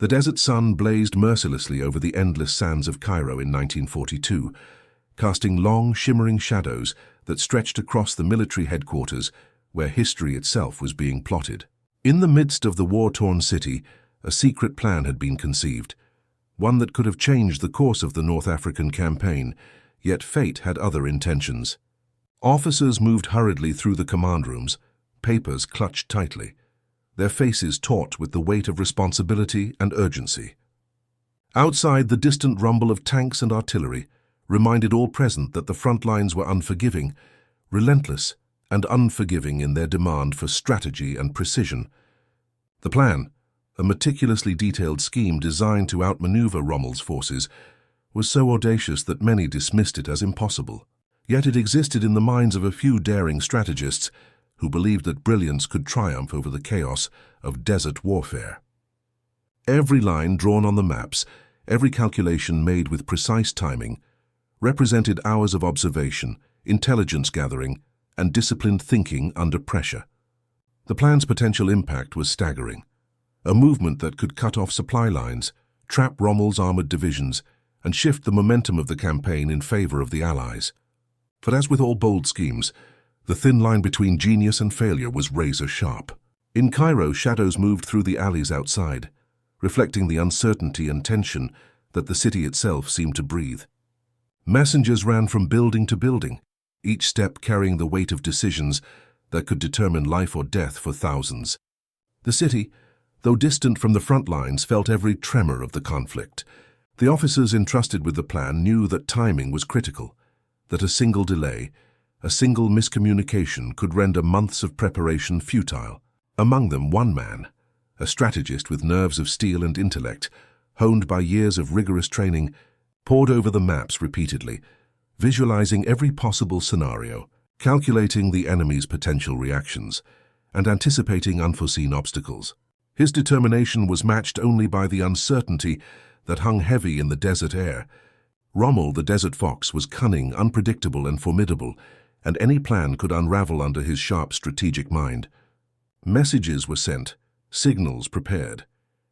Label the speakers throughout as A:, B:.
A: The desert sun blazed mercilessly over the endless sands of Cairo in 1942, casting long, shimmering shadows that stretched across the military headquarters where history itself was being plotted. In the midst of the war-torn city, a secret plan had been conceived, one that could have changed the course of the North African campaign, yet fate had other intentions. Officers moved hurriedly through the command rooms, papers clutched tightly, their faces taut with the weight of responsibility and urgency. Outside, the distant rumble of tanks and artillery reminded all present that the front lines were unforgiving, relentless, and unforgiving in their demand for strategy and precision. The plan, a meticulously detailed scheme designed to outmaneuver Rommel's forces, was so audacious that many dismissed it as impossible. Yet it existed in the minds of a few daring strategists who believed that brilliance could triumph over the chaos of desert warfare. Every line drawn on the maps, every calculation made with precise timing, represented hours of observation, intelligence gathering, and disciplined thinking under pressure. The plan's potential impact was staggering. A movement that could cut off supply lines, trap Rommel's armored divisions, and shift the momentum of the campaign in favor of the Allies. But as with all bold schemes, the thin line between genius and failure was razor-sharp. In Cairo, shadows moved through the alleys outside, reflecting the uncertainty and tension that the city itself seemed to breathe. Messengers ran from building to building, each step carrying the weight of decisions that could determine life or death for thousands. The city, though distant from the front lines, felt every tremor of the conflict. The officers entrusted with the plan knew that timing was critical, that a single delay, a single miscommunication could render months of preparation futile. Among them, one man, a strategist with nerves of steel and intellect, honed by years of rigorous training, pored over the maps repeatedly, visualizing every possible scenario, calculating the enemy's potential reactions, and anticipating unforeseen obstacles. His determination was matched only by the uncertainty that hung heavy in the desert air. Rommel, the desert fox, was cunning, unpredictable, and formidable, and any plan could unravel under his sharp strategic mind. Messages were sent, signals prepared,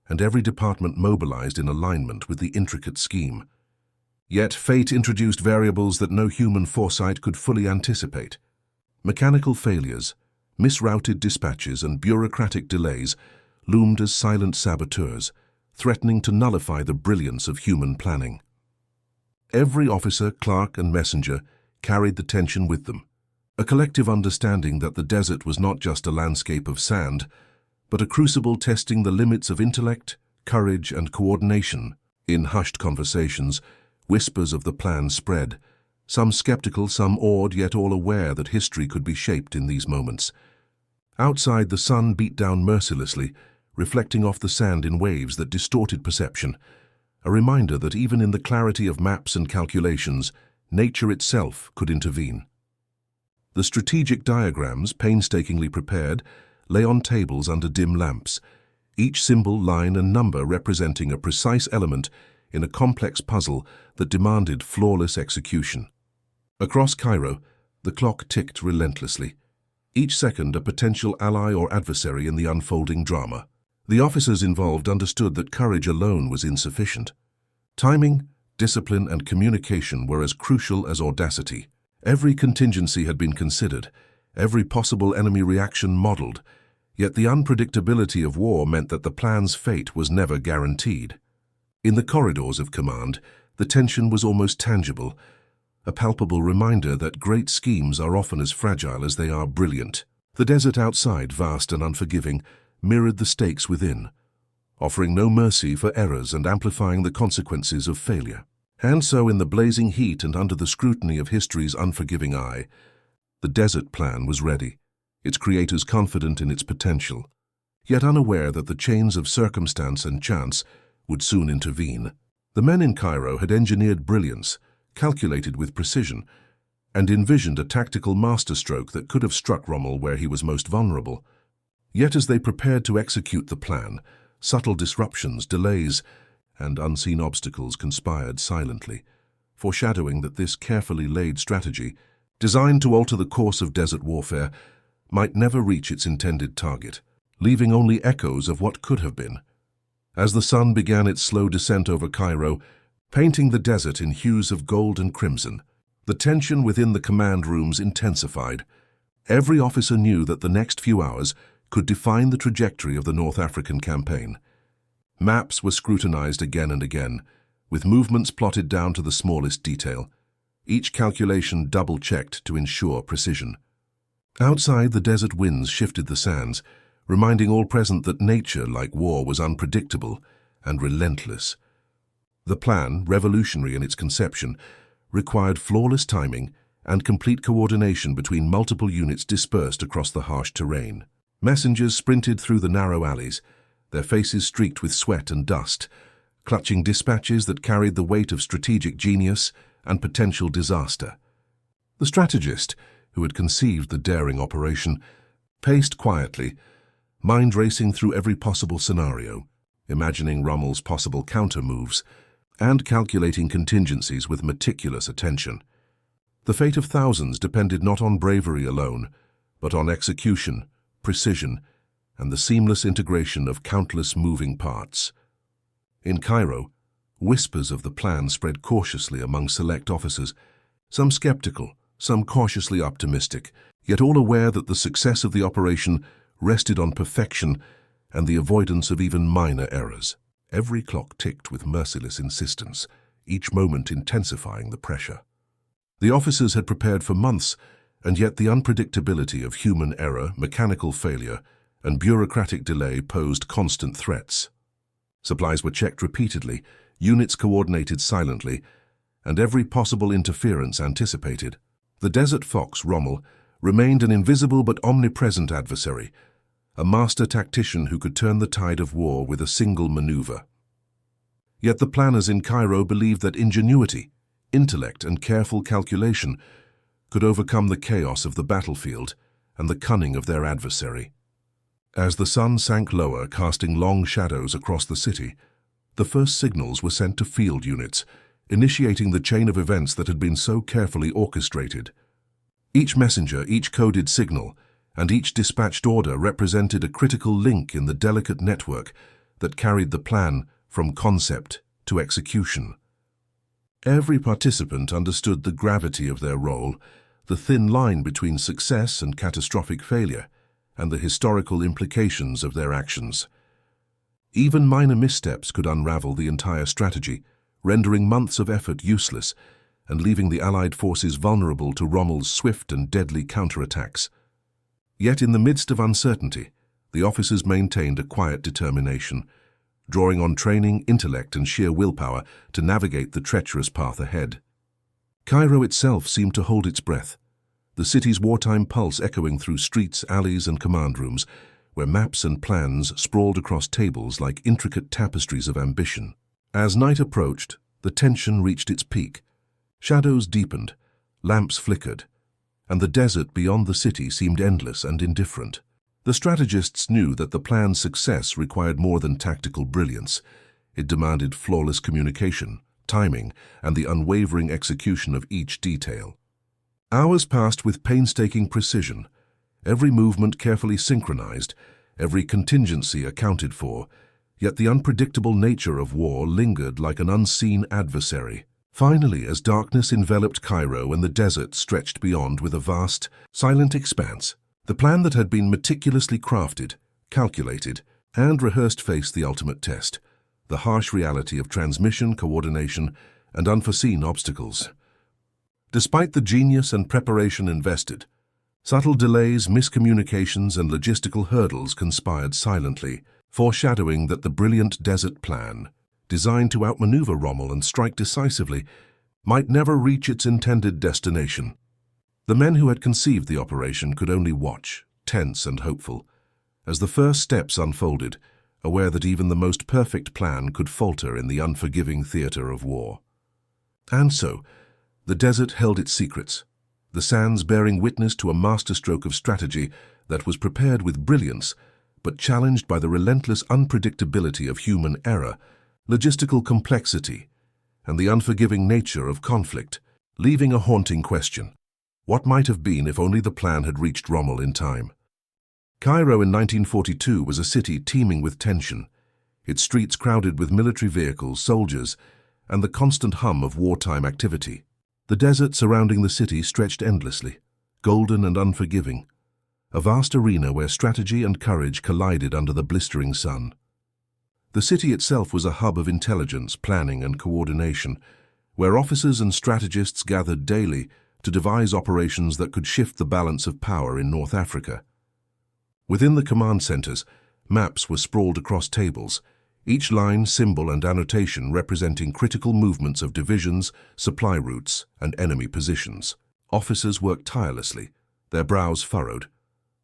A: and every department mobilized in alignment with the intricate scheme. Yet fate introduced variables that no human foresight could fully anticipate. Mechanical failures, misrouted dispatches, and bureaucratic delays loomed as silent saboteurs, threatening to nullify the brilliance of human planning. Every officer, clerk, and messenger carried the tension with them, a collective understanding that the desert was not just a landscape of sand, but a crucible testing the limits of intellect, courage, and coordination. In hushed conversations, whispers of the plan spread, some skeptical, some awed, yet all aware that history could be shaped in these moments. Outside, the sun beat down mercilessly, reflecting off the sand in waves that distorted perception, a reminder that even in the clarity of maps and calculations, nature itself could intervene. The strategic diagrams, painstakingly prepared, lay on tables under dim lamps, each symbol, line, and number representing a precise element in a complex puzzle that demanded flawless execution. Across Cairo, the clock ticked relentlessly, each second a potential ally or adversary in the unfolding drama. The officers involved understood that courage alone was insufficient. Timing, discipline, and communication were as crucial as audacity. Every contingency had been considered, every possible enemy reaction modeled, yet the unpredictability of war meant that the plan's fate was never guaranteed. In the corridors of command, the tension was almost tangible, a palpable reminder that great schemes are often as fragile as they are brilliant. The desert outside, vast and unforgiving, mirrored the stakes within, offering no mercy for errors and amplifying the consequences of failure. And so, in the blazing heat and under the scrutiny of history's unforgiving eye, the desert plan was ready, its creators confident in its potential, yet unaware that the chains of circumstance and chance would soon intervene. The men in Cairo had engineered brilliance, calculated with precision, and envisioned a tactical masterstroke that could have struck Rommel where he was most vulnerable. Yet as they prepared to execute the plan, subtle disruptions, delays, and unseen obstacles conspired silently, foreshadowing that this carefully laid strategy, designed to alter the course of desert warfare, might never reach its intended target, leaving only echoes of what could have been. As the sun began its slow descent over Cairo, painting the desert in hues of gold and crimson, the tension within the command rooms intensified. Every officer knew that the next few hours could define the trajectory of the North African campaign. Maps were scrutinized again and again, with movements plotted down to the smallest detail, each calculation double-checked to ensure precision. Outside, the desert winds shifted the sands, reminding all present that nature, like war, was unpredictable and relentless. The plan, revolutionary in its conception, required flawless timing and complete coordination between multiple units dispersed across the harsh terrain. Messengers sprinted through the narrow alleys, their faces streaked with sweat and dust, clutching dispatches that carried the weight of strategic genius and potential disaster. The strategist, who had conceived the daring operation, paced quietly, mind racing through every possible scenario, imagining Rommel's possible counter-moves and calculating contingencies with meticulous attention. The fate of thousands depended not on bravery alone, but on execution, precision, and the seamless integration of countless moving parts. In Cairo, whispers of the plan spread cautiously among select officers, some skeptical, some cautiously optimistic, yet all aware that the success of the operation rested on perfection and the avoidance of even minor errors. Every clock ticked with merciless insistence, each moment intensifying the pressure. The officers had prepared for months, and yet the unpredictability of human error, mechanical failure, and bureaucratic delay posed constant threats. Supplies were checked repeatedly, units coordinated silently, and every possible interference anticipated. The desert fox, Rommel, remained an invisible but omnipresent adversary, a master tactician who could turn the tide of war with a single maneuver. Yet the planners in Cairo believed that ingenuity, intellect, and careful calculation could overcome the chaos of the battlefield and the cunning of their adversary. As the sun sank lower, casting long shadows across the city, the first signals were sent to field units, initiating the chain of events that had been so carefully orchestrated. Each messenger, each coded signal, and each dispatched order represented a critical link in the delicate network that carried the plan from concept to execution. Every participant understood the gravity of their role, the thin line between success and catastrophic failure, and the historical implications of their actions. Even minor missteps could unravel the entire strategy, rendering months of effort useless and leaving the Allied forces vulnerable to Rommel's swift and deadly counterattacks. Yet in the midst of uncertainty, the officers maintained a quiet determination, drawing on training, intellect, and sheer willpower to navigate the treacherous path ahead. Cairo itself seemed to hold its breath, the city's wartime pulse echoing through streets, alleys, and command rooms, where maps and plans sprawled across tables like intricate tapestries of ambition. As night approached, the tension reached its peak. Shadows deepened, lamps flickered, and the desert beyond the city seemed endless and indifferent. The strategists knew that the plan's success required more than tactical brilliance. It demanded flawless communication, timing, and the unwavering execution of each detail. Hours passed with painstaking precision, every movement carefully synchronized, every contingency accounted for, yet the unpredictable nature of war lingered like an unseen adversary. Finally, as darkness enveloped Cairo and the desert stretched beyond with a vast, silent expanse, the plan that had been meticulously crafted, calculated, and rehearsed faced the ultimate test, the harsh reality of transmission, coordination, and unforeseen obstacles. Despite the genius and preparation invested, subtle delays, miscommunications, and logistical hurdles conspired silently, foreshadowing that the brilliant desert plan, designed to outmaneuver Rommel and strike decisively, might never reach its intended destination. The men who had conceived the operation could only watch, tense and hopeful, as the first steps unfolded, aware that even the most perfect plan could falter in the unforgiving theater of war. And so, the desert held its secrets, the sands bearing witness to a masterstroke of strategy that was prepared with brilliance, but challenged by the relentless unpredictability of human error, logistical complexity, and the unforgiving nature of conflict, leaving a haunting question. What might have been if only the plan had reached Rommel in time? Cairo in 1942 was a city teeming with tension, its streets crowded with military vehicles, soldiers, and the constant hum of wartime activity. The desert surrounding the city stretched endlessly, golden and unforgiving, a vast arena where strategy and courage collided under the blistering sun. The city itself was a hub of intelligence, planning, and coordination, where officers and strategists gathered daily to devise operations that could shift the balance of power in North Africa. Within the command centers, maps were sprawled across tables, each line, symbol, and annotation representing critical movements of divisions, supply routes, and enemy positions. Officers worked tirelessly, their brows furrowed,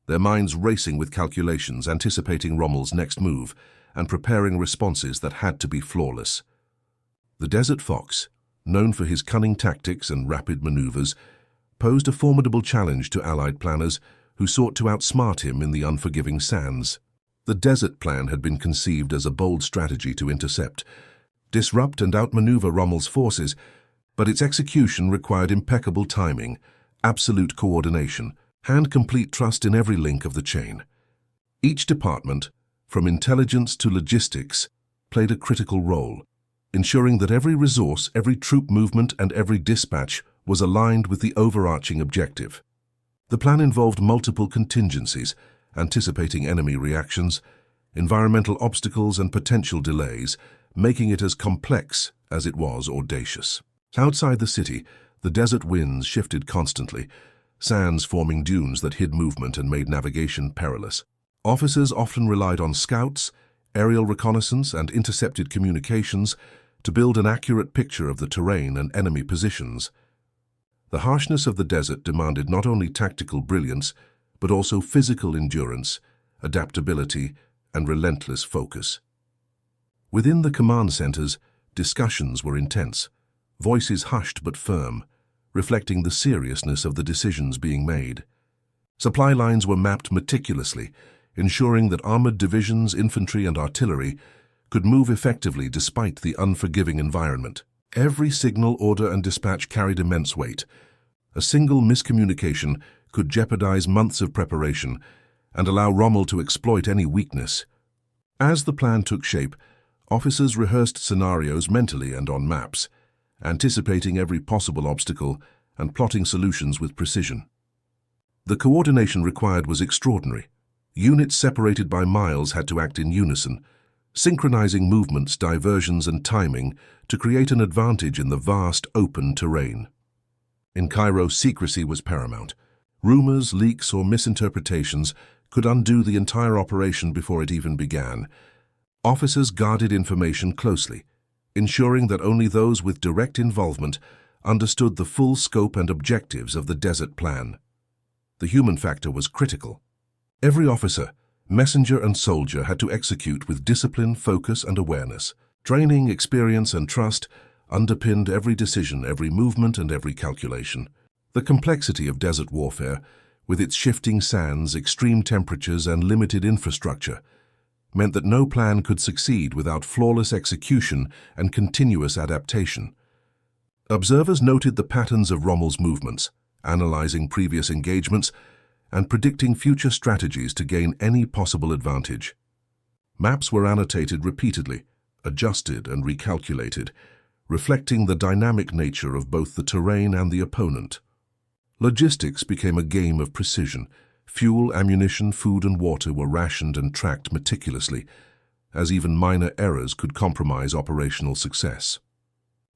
A: their minds racing with calculations, anticipating Rommel's next move and preparing responses that had to be flawless. The Desert Fox, known for his cunning tactics and rapid maneuvers, posed a formidable challenge to Allied planners who sought to outsmart him in the unforgiving sands. The Desert Plan had been conceived as a bold strategy to intercept, disrupt, and outmaneuver Rommel's forces, but its execution required impeccable timing, absolute coordination, and complete trust in every link of the chain. Each department, from intelligence to logistics, played a critical role, ensuring that every resource, every troop movement, and every dispatch was aligned with the overarching objective. The plan involved multiple contingencies, anticipating enemy reactions, environmental obstacles, and potential delays, making it as complex as it was audacious. Outside the city, the desert winds shifted constantly, sands forming dunes that hid movement and made navigation perilous. Officers often relied on scouts, aerial reconnaissance, and intercepted communications to build an accurate picture of the terrain and enemy positions. The harshness of the desert demanded not only tactical brilliance, but also physical endurance, adaptability, and relentless focus. Within the command centers, discussions were intense, voices hushed but firm, reflecting the seriousness of the decisions being made. Supply lines were mapped meticulously, ensuring that armored divisions, infantry, and artillery could move effectively despite the unforgiving environment. Every signal, order, and dispatch carried immense weight. A single miscommunication could jeopardize months of preparation and allow Rommel to exploit any weakness. As the plan took shape, officers rehearsed scenarios mentally and on maps, anticipating every possible obstacle and plotting solutions with precision. The coordination required was extraordinary. Units separated by miles had to act in unison, synchronizing movements, diversions, and timing to create an advantage in the vast, open terrain. In Cairo, secrecy was paramount. Rumors, leaks, or misinterpretations could undo the entire operation before it even began. Officers guarded information closely, ensuring that only those with direct involvement understood the full scope and objectives of the Desert Plan. The human factor was critical. Every officer, messenger, and soldier had to execute with discipline, focus, and awareness. Training, experience, and trust underpinned every decision, every movement, and every calculation. The complexity of desert warfare, with its shifting sands, extreme temperatures, and limited infrastructure, meant that no plan could succeed without flawless execution and continuous adaptation. Observers noted the patterns of Rommel's movements, analyzing previous engagements, and predicting future strategies to gain any possible advantage. Maps were annotated repeatedly, adjusted and recalculated, reflecting the dynamic nature of both the terrain and the opponent. Logistics became a game of precision. Fuel, ammunition, food, and water were rationed and tracked meticulously, as even minor errors could compromise operational success.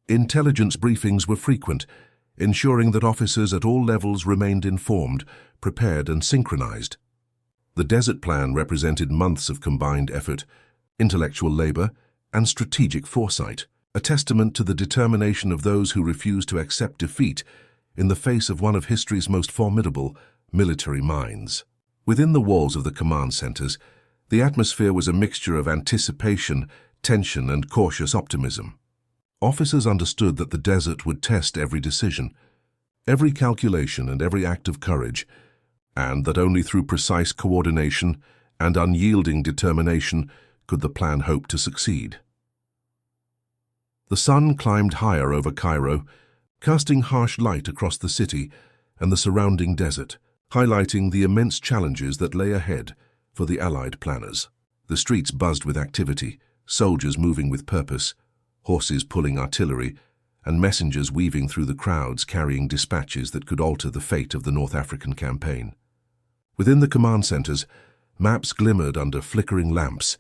A: Intelligence briefings were frequent, ensuring that officers at all levels remained informed, prepared, and synchronized. The Desert Plan represented months of combined effort, intellectual labor, and strategic foresight, a testament to the determination of those who refused to accept defeat in the face of one of history's most formidable military minds. Within the walls of the command centers, the atmosphere was a mixture of anticipation, tension, and cautious optimism. Officers understood that the desert would test every decision, every calculation, and every act of courage, and that only through precise coordination and unyielding determination could the plan hope to succeed. The sun climbed higher over Cairo, casting harsh light across the city and the surrounding desert, highlighting the immense challenges that lay ahead for the Allied planners. The streets buzzed with activity, soldiers moving with purpose, horses pulling artillery, and messengers weaving through the crowds carrying dispatches that could alter the fate of the North African campaign. Within the command centers, maps glimmered under flickering lamps,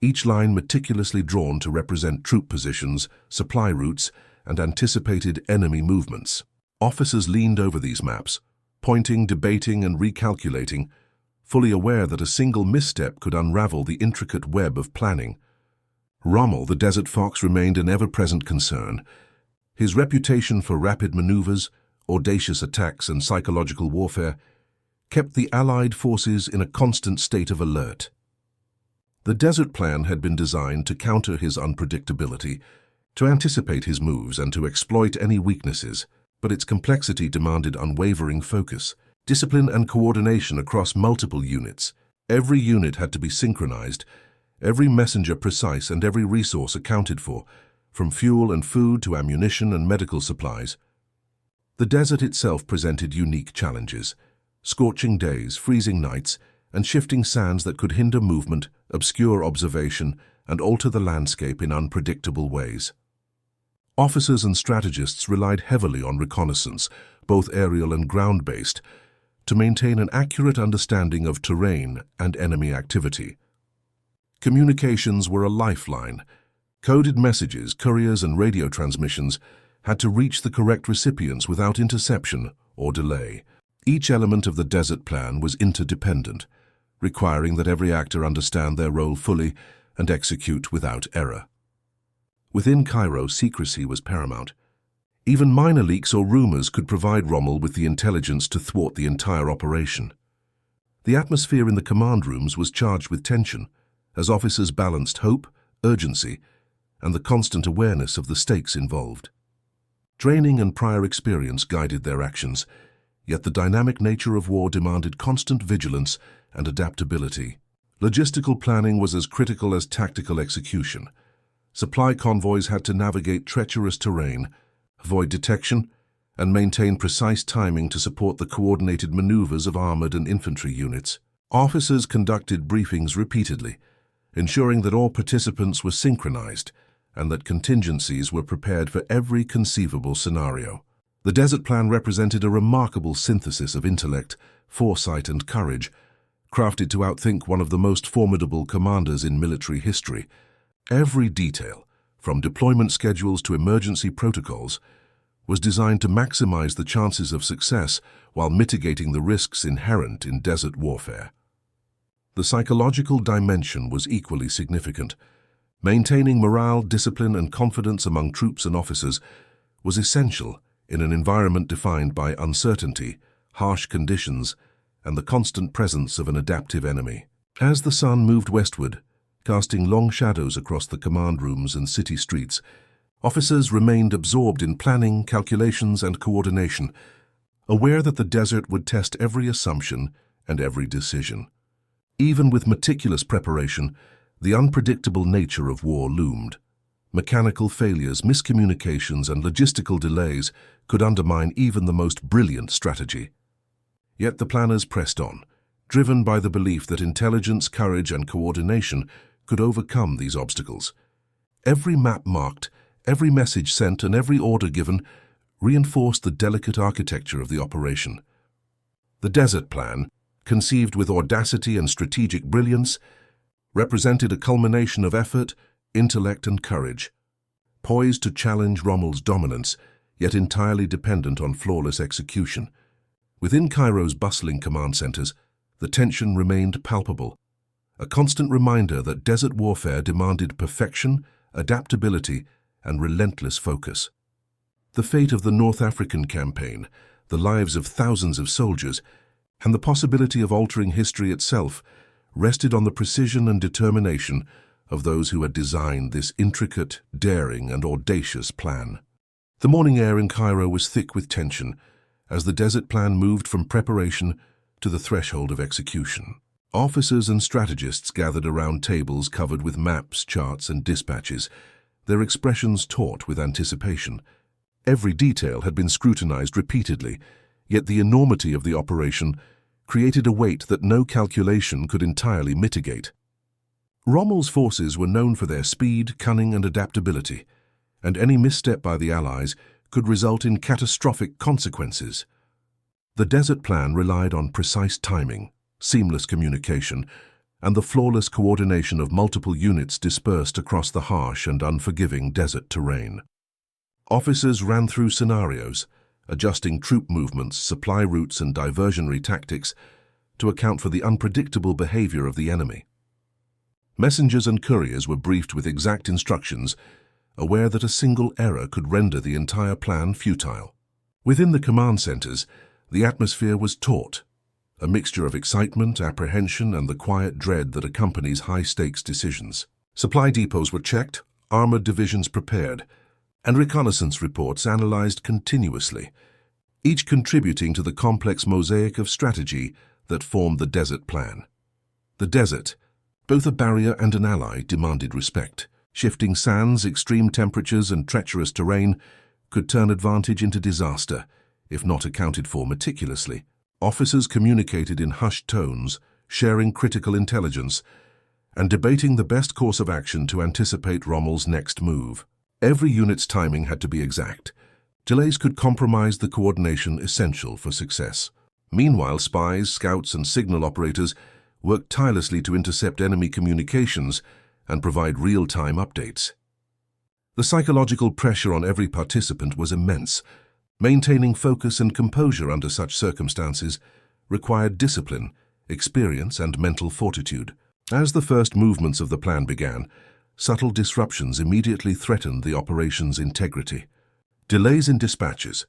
A: each line meticulously drawn to represent troop positions, supply routes, and anticipated enemy movements. Officers leaned over these maps, pointing, debating, and recalculating, fully aware that a single misstep could unravel the intricate web of planning. Rommel, the Desert Fox, remained an ever-present concern. His reputation for rapid maneuvers, audacious attacks, and psychological warfare kept the Allied forces in a constant state of alert. The Desert Plan had been designed to counter his unpredictability, to anticipate his moves, and to exploit any weaknesses, but its complexity demanded unwavering focus, discipline, and coordination across multiple units. Every unit had to be synchronized, every messenger precise, and every resource accounted for, from fuel and food to ammunition and medical supplies. The desert itself presented unique challenges: scorching days, freezing nights, and shifting sands that could hinder movement, obscure observation, and alter the landscape in unpredictable ways. Officers and strategists relied heavily on reconnaissance, both aerial and ground-based, to maintain an accurate understanding of terrain and enemy activity. Communications were a lifeline. Coded messages, couriers, and radio transmissions had to reach the correct recipients without interception or delay. Each element of the Desert Plan was interdependent, requiring that every actor understand their role fully and execute without error. Within Cairo, secrecy was paramount. Even minor leaks or rumors could provide Rommel with the intelligence to thwart the entire operation. The atmosphere in the command rooms was charged with tension, as officers balanced hope, urgency, and the constant awareness of the stakes involved. Training and prior experience guided their actions, yet the dynamic nature of war demanded constant vigilance and adaptability. Logistical planning was as critical as tactical execution. Supply convoys had to navigate treacherous terrain, avoid detection, and maintain precise timing to support the coordinated maneuvers of armored and infantry units. Officers conducted briefings repeatedly, ensuring that all participants were synchronized and that contingencies were prepared for every conceivable scenario. The Desert Plan represented a remarkable synthesis of intellect, foresight, and courage, crafted to outthink one of the most formidable commanders in military history. Every detail, from deployment schedules to emergency protocols, was designed to maximize the chances of success while mitigating the risks inherent in desert warfare. The psychological dimension was equally significant. Maintaining morale, discipline, and confidence among troops and officers was essential in an environment defined by uncertainty, harsh conditions, and the constant presence of an adaptive enemy. As the sun moved westward, casting long shadows across the command rooms and city streets, officers remained absorbed in planning, calculations, and coordination, aware that the desert would test every assumption and every decision. Even with meticulous preparation, the unpredictable nature of war loomed. Mechanical failures, miscommunications, and logistical delays could undermine even the most brilliant strategy. Yet the planners pressed on, driven by the belief that intelligence, courage, and coordination could overcome these obstacles. Every map marked, every message sent, and every order given reinforced the delicate architecture of the operation. The Desert Plan, conceived with audacity and strategic brilliance, represented a culmination of effort, intellect, and courage, poised to challenge Rommel's dominance, yet entirely dependent on flawless execution. Within Cairo's bustling command centers, the tension remained palpable, a constant reminder that desert warfare demanded perfection, adaptability, and relentless focus. The fate of the North African campaign, the lives of thousands of soldiers, and the possibility of altering history itself rested on the precision and determination of those who had designed this intricate, daring, and audacious plan. The morning air in Cairo was thick with tension as the Desert Plan moved from preparation to the threshold of execution. Officers and strategists gathered around tables covered with maps, charts, and dispatches, their expressions taut with anticipation. Every detail had been scrutinized repeatedly, yet the enormity of the operation created a weight that no calculation could entirely mitigate. Rommel's forces were known for their speed, cunning, and adaptability, and any misstep by the Allies could result in catastrophic consequences. The desert plan relied on precise timing, seamless communication, and the flawless coordination of multiple units dispersed across the harsh and unforgiving desert terrain. Officers ran through scenarios, adjusting troop movements, supply routes, and diversionary tactics to account for the unpredictable behavior of the enemy. Messengers and couriers were briefed with exact instructions, aware that a single error could render the entire plan futile. Within the command centers, the atmosphere was taut, a mixture of excitement, apprehension, and the quiet dread that accompanies high-stakes decisions. Supply depots were checked, armored divisions prepared, and reconnaissance reports analyzed continuously, each contributing to the complex mosaic of strategy that formed the desert plan. The desert, both a barrier and an ally, demanded respect. Shifting sands, extreme temperatures, and treacherous terrain could turn advantage into disaster, if not accounted for meticulously. Officers communicated in hushed tones, sharing critical intelligence, and debating the best course of action to anticipate Rommel's next move. Every unit's timing had to be exact. Delays could compromise the coordination essential for success. Meanwhile, spies, scouts, and signal operators worked tirelessly to intercept enemy communications and provide real-time updates. The psychological pressure on every participant was immense. Maintaining focus and composure under such circumstances required discipline, experience, and mental fortitude. As the first movements of the plan began, subtle disruptions immediately threatened the operation's integrity. Delays in dispatches,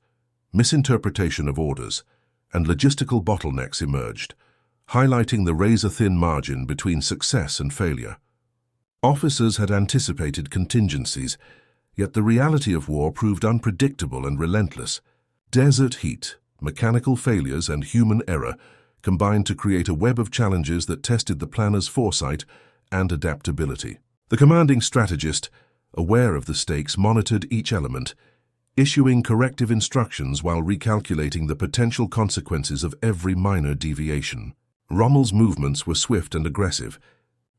A: misinterpretation of orders, and logistical bottlenecks emerged, highlighting the razor-thin margin between success and failure. Officers had anticipated contingencies, yet the reality of war proved unpredictable and relentless. Desert heat, mechanical failures, and human error combined to create a web of challenges that tested the planner's foresight and adaptability. The commanding strategist, aware of the stakes, monitored each element, issuing corrective instructions while recalculating the potential consequences of every minor deviation. Rommel's movements were swift and aggressive.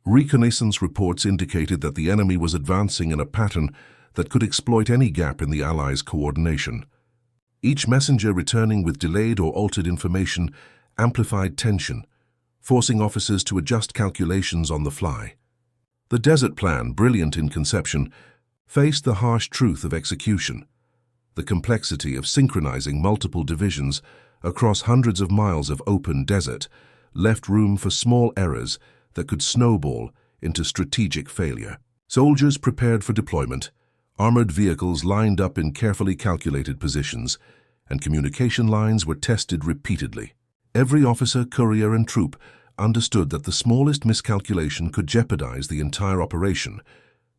A: Reconnaissance reports indicated that the enemy was advancing in a pattern that could exploit any gap in the Allies' coordination. Each messenger returning with delayed or altered information amplified tension, forcing officers to adjust calculations on the fly. The desert plan, brilliant in conception, faced the harsh truth of execution. The complexity of synchronizing multiple divisions across hundreds of miles of open desert left room for small errors that could snowball into strategic failure. Soldiers prepared for deployment, armored vehicles lined up in carefully calculated positions, and communication lines were tested repeatedly. Every officer, courier, and troop understood that the smallest miscalculation could jeopardize the entire operation,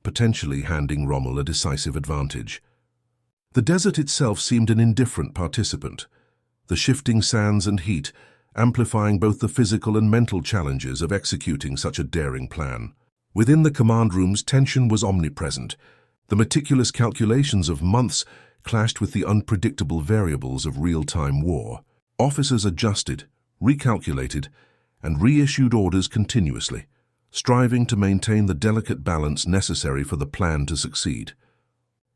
A: potentially handing Rommel a decisive advantage. The desert itself seemed an indifferent participant, the shifting sands and heat amplifying both the physical and mental challenges of executing such a daring plan. Within the command rooms, tension was omnipresent. The meticulous calculations of months clashed with the unpredictable variables of real-time war. Officers adjusted, recalculated, and reissued orders continuously, striving to maintain the delicate balance necessary for the plan to succeed.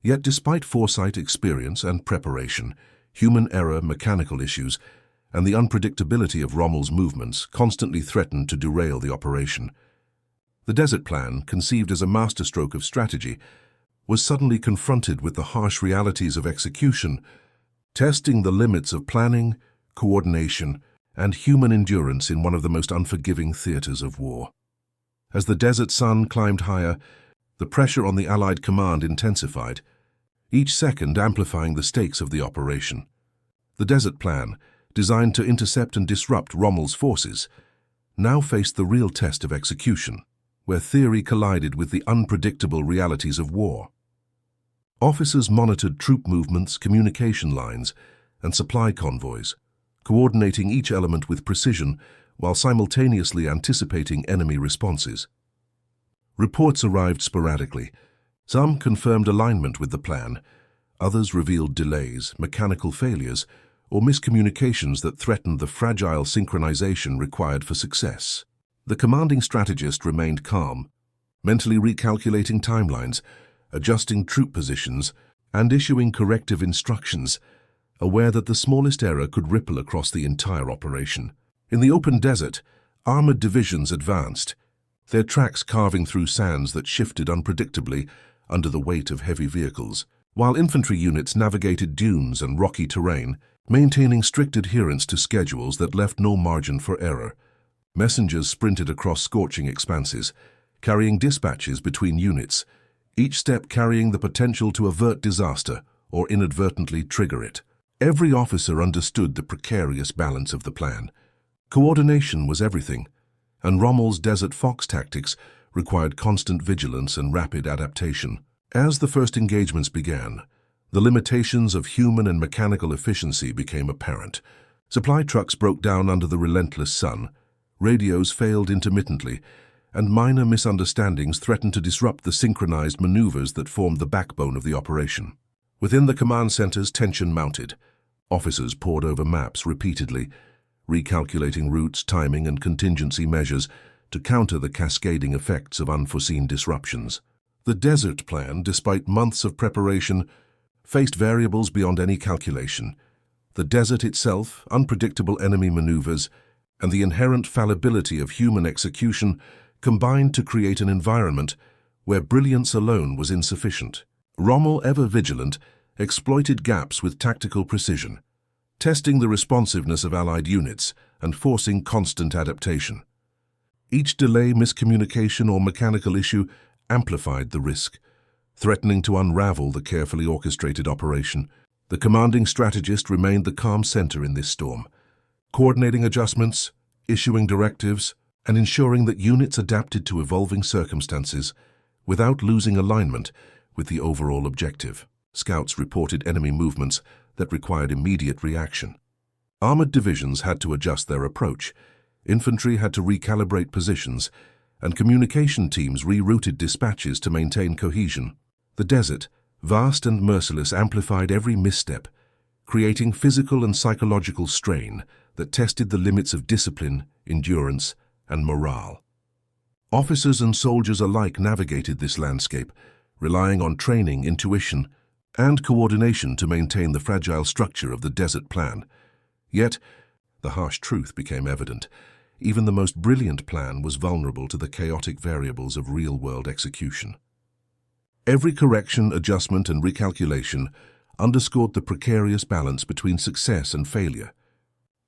A: Yet despite foresight, experience, and preparation, human error, mechanical issues, and the unpredictability of Rommel's movements constantly threatened to derail the operation. The desert plan, conceived as a masterstroke of strategy, was suddenly confronted with the harsh realities of execution, testing the limits of planning, coordination, and human endurance in one of the most unforgiving theaters of war. As the desert sun climbed higher, the pressure on the Allied command intensified, each second amplifying the stakes of the operation. The desert plan, designed to intercept and disrupt Rommel's forces, now faced the real test of execution, where theory collided with the unpredictable realities of war. Officers monitored troop movements, communication lines, and supply convoys, coordinating each element with precision while simultaneously anticipating enemy responses. Reports arrived sporadically. Some confirmed alignment with the plan, others revealed delays, mechanical failures, or miscommunications that threatened the fragile synchronization required for success. The commanding strategist remained calm, mentally recalculating timelines, adjusting troop positions, and issuing corrective instructions, aware that the smallest error could ripple across the entire operation. In the open desert, armored divisions advanced, their tracks carving through sands that shifted unpredictably under the weight of heavy vehicles, while infantry units navigated dunes and rocky terrain, maintaining strict adherence to schedules that left no margin for error. Messengers sprinted across scorching expanses, carrying dispatches between units, each step carrying the potential to avert disaster or inadvertently trigger it. Every officer understood the precarious balance of the plan. Coordination was everything, and Rommel's Desert Fox tactics required constant vigilance and rapid adaptation. As the first engagements began, the limitations of human and mechanical efficiency became apparent. Supply trucks broke down under the relentless sun, radios failed intermittently, and minor misunderstandings threatened to disrupt the synchronized maneuvers that formed the backbone of the operation. Within the command centers, tension mounted. Officers pored over maps repeatedly, recalculating routes, timing, and contingency measures to counter the cascading effects of unforeseen disruptions. The desert plan, despite months of preparation, faced variables beyond any calculation. The desert itself, unpredictable enemy maneuvers, and the inherent fallibility of human execution combined to create an environment where brilliance alone was insufficient. Rommel, ever vigilant, exploited gaps with tactical precision, testing the responsiveness of Allied units and forcing constant adaptation. Each delay, miscommunication, or mechanical issue amplified the risk, threatening to unravel the carefully orchestrated operation. The commanding strategist remained the calm center in this storm, coordinating adjustments, issuing directives, and ensuring that units adapted to evolving circumstances without losing alignment with the overall objective. Scouts reported enemy movements that required immediate reaction. Armored divisions had to adjust their approach, infantry had to recalibrate positions, and communication teams rerouted dispatches to maintain cohesion. The desert, vast and merciless, amplified every misstep, creating physical and psychological strain that tested the limits of discipline, endurance, and morale. Officers and soldiers alike navigated this landscape, relying on training, intuition, and coordination to maintain the fragile structure of the desert plan. Yet, the harsh truth became evident. Even the most brilliant plan was vulnerable to the chaotic variables of real-world execution. Every correction, adjustment, and recalculation underscored the precarious balance between success and failure.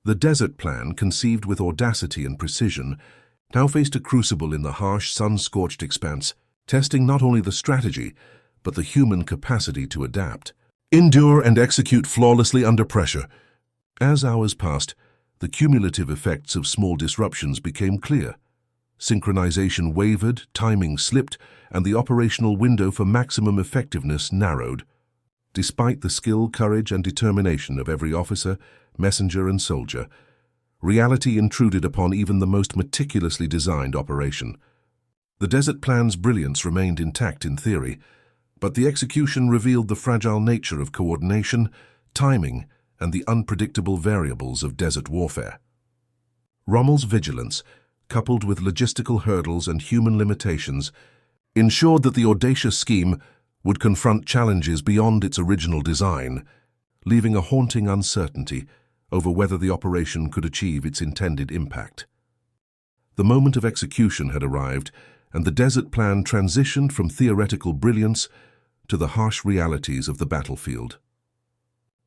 A: The desert plan, conceived with audacity and precision, now faced a crucible in the harsh, sun-scorched expanse, testing not only the strategy, but the human capacity to adapt, endure, and execute flawlessly under pressure. As hours passed, the cumulative effects of small disruptions became clear. Synchronization wavered, timing slipped, and the operational window for maximum effectiveness narrowed. Despite the skill, courage, and determination of every officer, messenger, and soldier, reality intruded upon even the most meticulously designed operation. The desert plan's brilliance remained intact in theory, but the execution revealed the fragile nature of coordination, timing, and the unpredictable variables of desert warfare. Rommel's vigilance, coupled with logistical hurdles and human limitations, ensured that the audacious scheme would confront challenges beyond its original design, leaving a haunting uncertainty over whether the operation could achieve its intended impact. The moment of execution had arrived, and the desert plan transitioned from theoretical brilliance to the harsh realities of the battlefield.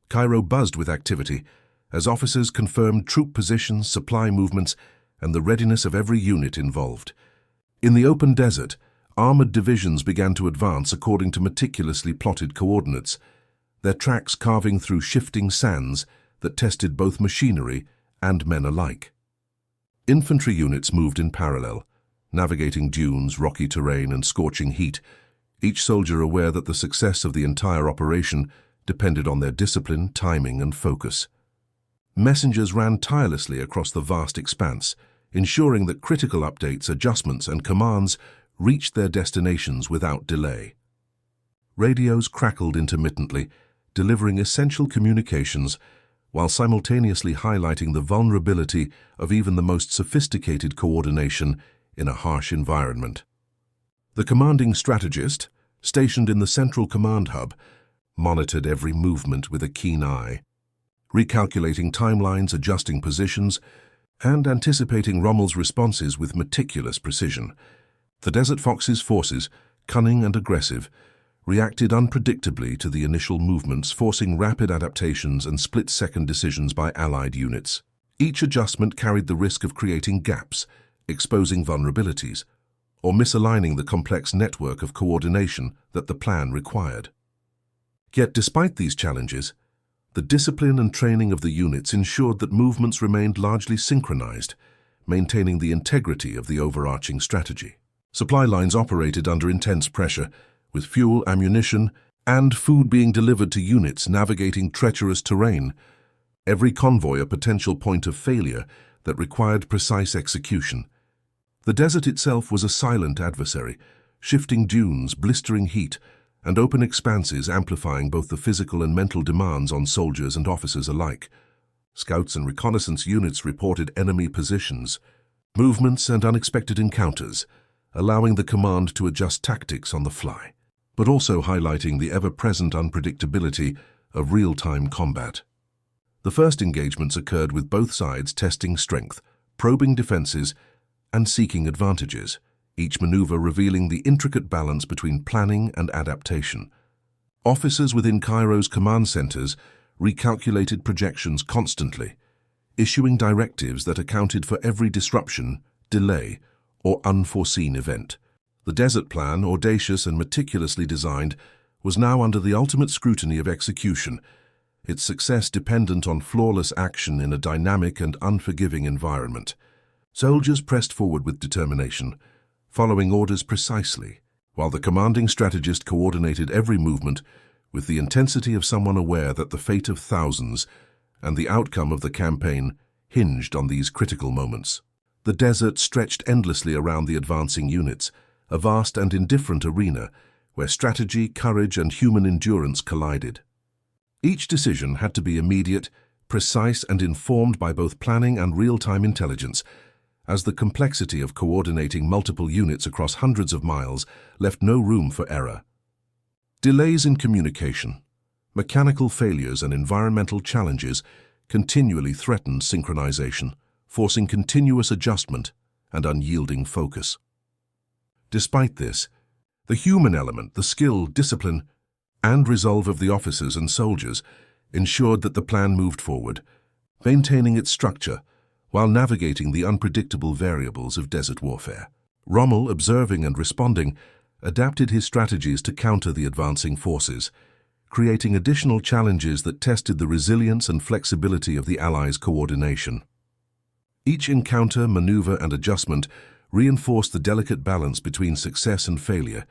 A: Cairo buzzed with activity as officers confirmed troop positions, supply movements, and the readiness of every unit involved. In the open desert, armored divisions began to advance according to meticulously plotted coordinates, their tracks carving through shifting sands that tested both machinery and men alike. Infantry units moved in parallel, navigating dunes, rocky terrain, and scorching heat, each soldier aware that the success of the entire operation depended on their discipline, timing, and focus. Messengers ran tirelessly across the vast expanse, ensuring that critical updates, adjustments, and commands reached their destinations without delay. Radios crackled intermittently, delivering essential communications while simultaneously highlighting the vulnerability of even the most sophisticated coordination in a harsh environment. The commanding strategist, stationed in the central command hub, monitored every movement with a keen eye, recalculating timelines, adjusting positions, and anticipating Rommel's responses with meticulous precision. The Desert Fox's forces, cunning and aggressive, reacted unpredictably to the initial movements, forcing rapid adaptations and split-second decisions by Allied units. Each adjustment carried the risk of creating gaps, exposing vulnerabilities, or misaligning the complex network of coordination that the plan required. Yet despite these challenges, the discipline and training of the units ensured that movements remained largely synchronized, maintaining the integrity of the overarching strategy. Supply lines operated under intense pressure, with fuel, ammunition, and food being delivered to units navigating treacherous terrain, every convoy a potential point of failure that required precise execution. The desert itself was a silent adversary, shifting dunes, blistering heat, and open expanses amplifying both the physical and mental demands on soldiers and officers alike. Scouts and reconnaissance units reported enemy positions, movements, and unexpected encounters, allowing the command to adjust tactics on the fly, but also highlighting the ever-present unpredictability of real-time combat. The first engagements occurred with both sides testing strength, probing defenses, and seeking advantages, each maneuver revealing the intricate balance between planning and adaptation. Officers within Cairo's command centers recalculated projections constantly, issuing directives that accounted for every disruption, delay, or unforeseen event. The desert plan, audacious and meticulously designed, was now under the ultimate scrutiny of execution, its success dependent on flawless action in a dynamic and unforgiving environment. Soldiers pressed forward with determination, following orders precisely, while the commanding strategist coordinated every movement with the intensity of someone aware that the fate of thousands and the outcome of the campaign hinged on these critical moments. The desert stretched endlessly around the advancing units, a vast and indifferent arena where strategy, courage, and human endurance collided. Each decision had to be immediate, precise, and informed by both planning and real-time intelligence, as the complexity of coordinating multiple units across hundreds of miles left no room for error. Delays in communication, mechanical failures, and environmental challenges continually threatened synchronization, forcing continuous adjustment and unyielding focus. Despite this, the human element, the skill, discipline, and resolve of the officers and soldiers ensured that the plan moved forward, maintaining its structure while navigating the unpredictable variables of desert warfare. Rommel, observing and responding, adapted his strategies to counter the advancing forces, creating additional challenges that tested the resilience and flexibility of the Allies' coordination. Each encounter, maneuver, and adjustment reinforced the delicate balance between success and failure,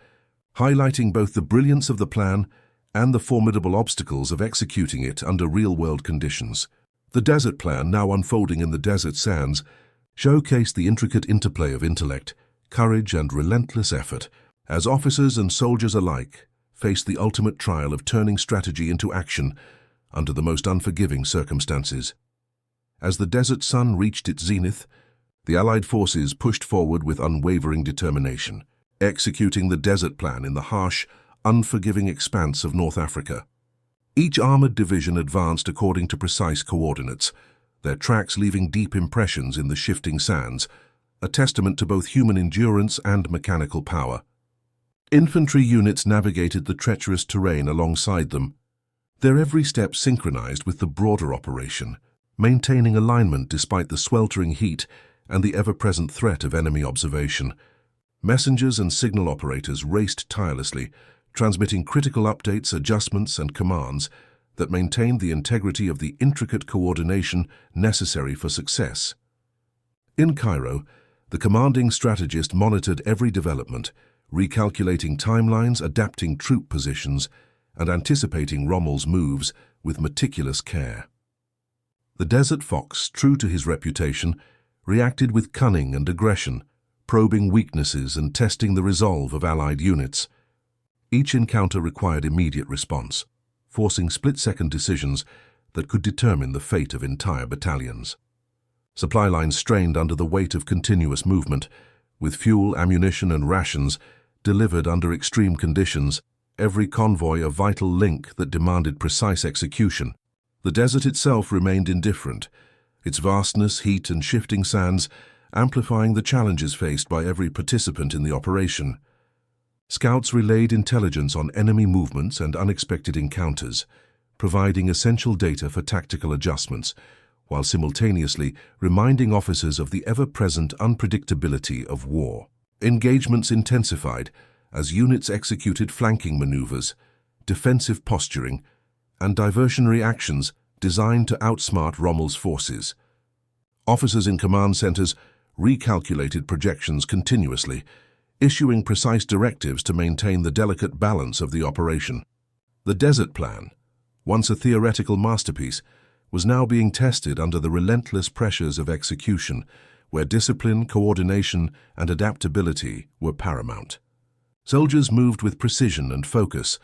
A: highlighting both the brilliance of the plan and the formidable obstacles of executing it under real-world conditions. The desert plan, now unfolding in the desert sands, showcased the intricate interplay of intellect, courage, and relentless effort, as officers and soldiers alike faced the ultimate trial of turning strategy into action under the most unforgiving circumstances. As the desert sun reached its zenith, the Allied forces pushed forward with unwavering determination, executing the desert plan in the harsh, unforgiving expanse of North Africa. Each armored division advanced according to precise coordinates, their tracks leaving deep impressions in the shifting sands, a testament to both human endurance and mechanical power. Infantry units navigated the treacherous terrain alongside them, their every step synchronized with the broader operation, maintaining alignment despite the sweltering heat and the ever-present threat of enemy observation. Messengers and signal operators raced tirelessly, transmitting critical updates, adjustments, and commands that maintained the integrity of the intricate coordination necessary for success. In Cairo, the commanding strategist monitored every development, recalculating timelines, adapting troop positions, and anticipating Rommel's moves with meticulous care. The Desert Fox, true to his reputation, reacted with cunning and aggression, probing weaknesses and testing the resolve of Allied units. Each encounter required immediate response, forcing split-second decisions that could determine the fate of entire battalions. Supply lines strained under the weight of continuous movement, with fuel, ammunition, and rations delivered under extreme conditions, every convoy a vital link that demanded precise execution. The desert itself remained indifferent, its vastness, heat, and shifting sands amplifying the challenges faced by every participant in the operation. Scouts relayed intelligence on enemy movements and unexpected encounters, providing essential data for tactical adjustments, while simultaneously reminding officers of the ever-present unpredictability of war. Engagements intensified as units executed flanking maneuvers, defensive posturing, and diversionary actions designed to outsmart Rommel's forces. Officers in command centers recalculated projections continuously, issuing precise directives to maintain the delicate balance of the operation. The Desert Plan, once a theoretical masterpiece, was now being tested under the relentless pressures of execution, where discipline, coordination, and adaptability were paramount. Soldiers moved with precision and focus,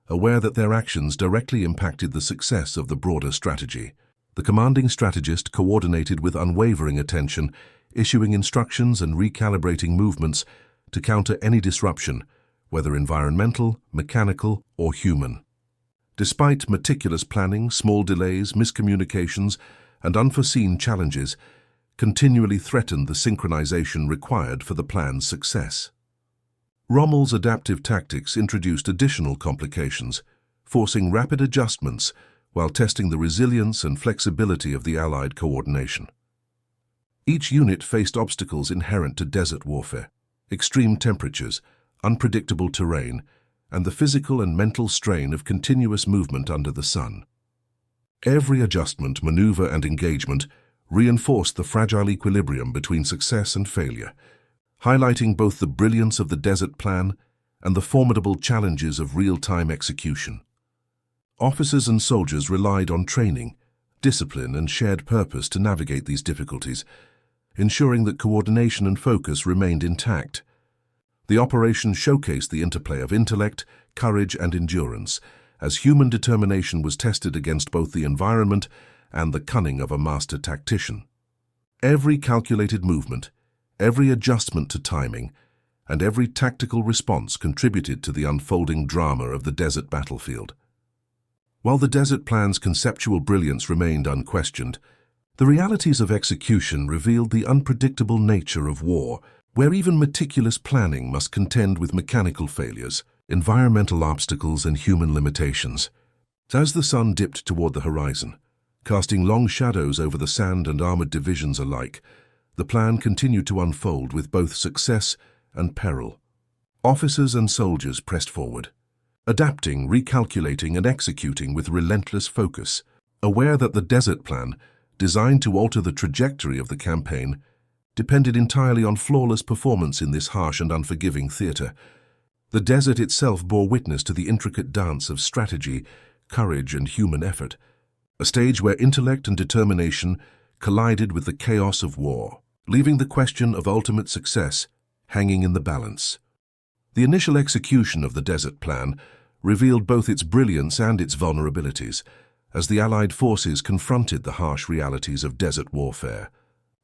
A: aware that their actions directly impacted the success of the broader strategy. The commanding strategist coordinated with unwavering attention, issuing instructions and recalibrating movements to counter any disruption, whether environmental, mechanical, or human. Despite meticulous planning, small delays, miscommunications, and unforeseen challenges continually threatened the synchronization required for the plan's success. Rommel's adaptive tactics introduced additional complications, forcing rapid adjustments while testing the resilience and flexibility of the Allied coordination. Each unit faced obstacles inherent to desert warfare: extreme temperatures, unpredictable terrain, and the physical and mental strain of continuous movement under the sun. Every adjustment, maneuver, and engagement reinforced the fragile equilibrium between success and failure, highlighting both the brilliance of the Desert Plan and the formidable challenges of real-time execution. Officers and soldiers relied on training, discipline, and shared purpose to navigate these difficulties, ensuring that coordination and focus remained intact. The operation showcased the interplay of intellect, courage, and endurance, as human determination was tested against both the environment and the cunning of a master tactician. Every calculated movement, every adjustment to timing, and every tactical response contributed to the unfolding drama of the desert battlefield. While the Desert Plan's conceptual brilliance remained unquestioned, the realities of execution revealed the unpredictable nature of war, where even meticulous planning must contend with mechanical failures, environmental obstacles, and human limitations. As the sun dipped toward the horizon, casting long shadows over the sand and armored divisions alike, the plan continued to unfold with both success and peril. Officers and soldiers pressed forward, adapting, recalculating, and executing with relentless focus, aware that the Desert Plan, designed to alter the trajectory of the campaign, depended entirely on flawless performance in this harsh and unforgiving theater. The desert itself bore witness to the intricate dance of strategy, courage, and human effort, a stage where intellect and determination collided with the chaos of war, leaving the question of ultimate success hanging in the balance. The initial execution of the Desert Plan revealed both its brilliance and its vulnerabilities, as the Allied forces confronted the harsh realities of desert warfare.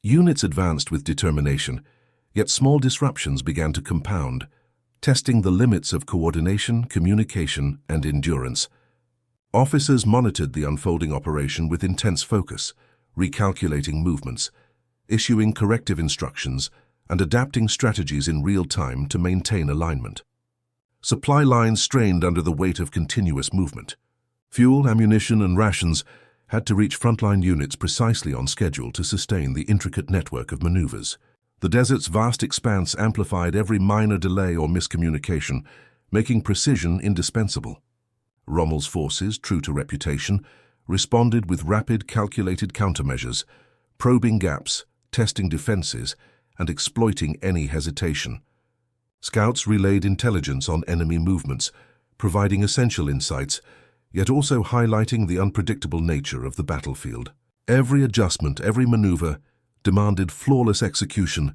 A: Units advanced with determination, yet small disruptions began to compound, testing the limits of coordination, communication, and endurance. Officers monitored the unfolding operation with intense focus, recalculating movements, issuing corrective instructions, and adapting strategies in real time to maintain alignment. Supply lines strained under the weight of continuous movement. Fuel, ammunition, and rations had to reach frontline units precisely on schedule to sustain the intricate network of maneuvers. The desert's vast expanse amplified every minor delay or miscommunication, making precision indispensable. Rommel's forces, true to reputation, responded with rapid, calculated countermeasures, probing gaps, testing defenses, and exploiting any hesitation. Scouts relayed intelligence on enemy movements, providing essential insights, yet also highlighting the unpredictable nature of the battlefield. Every adjustment, every maneuver, demanded flawless execution,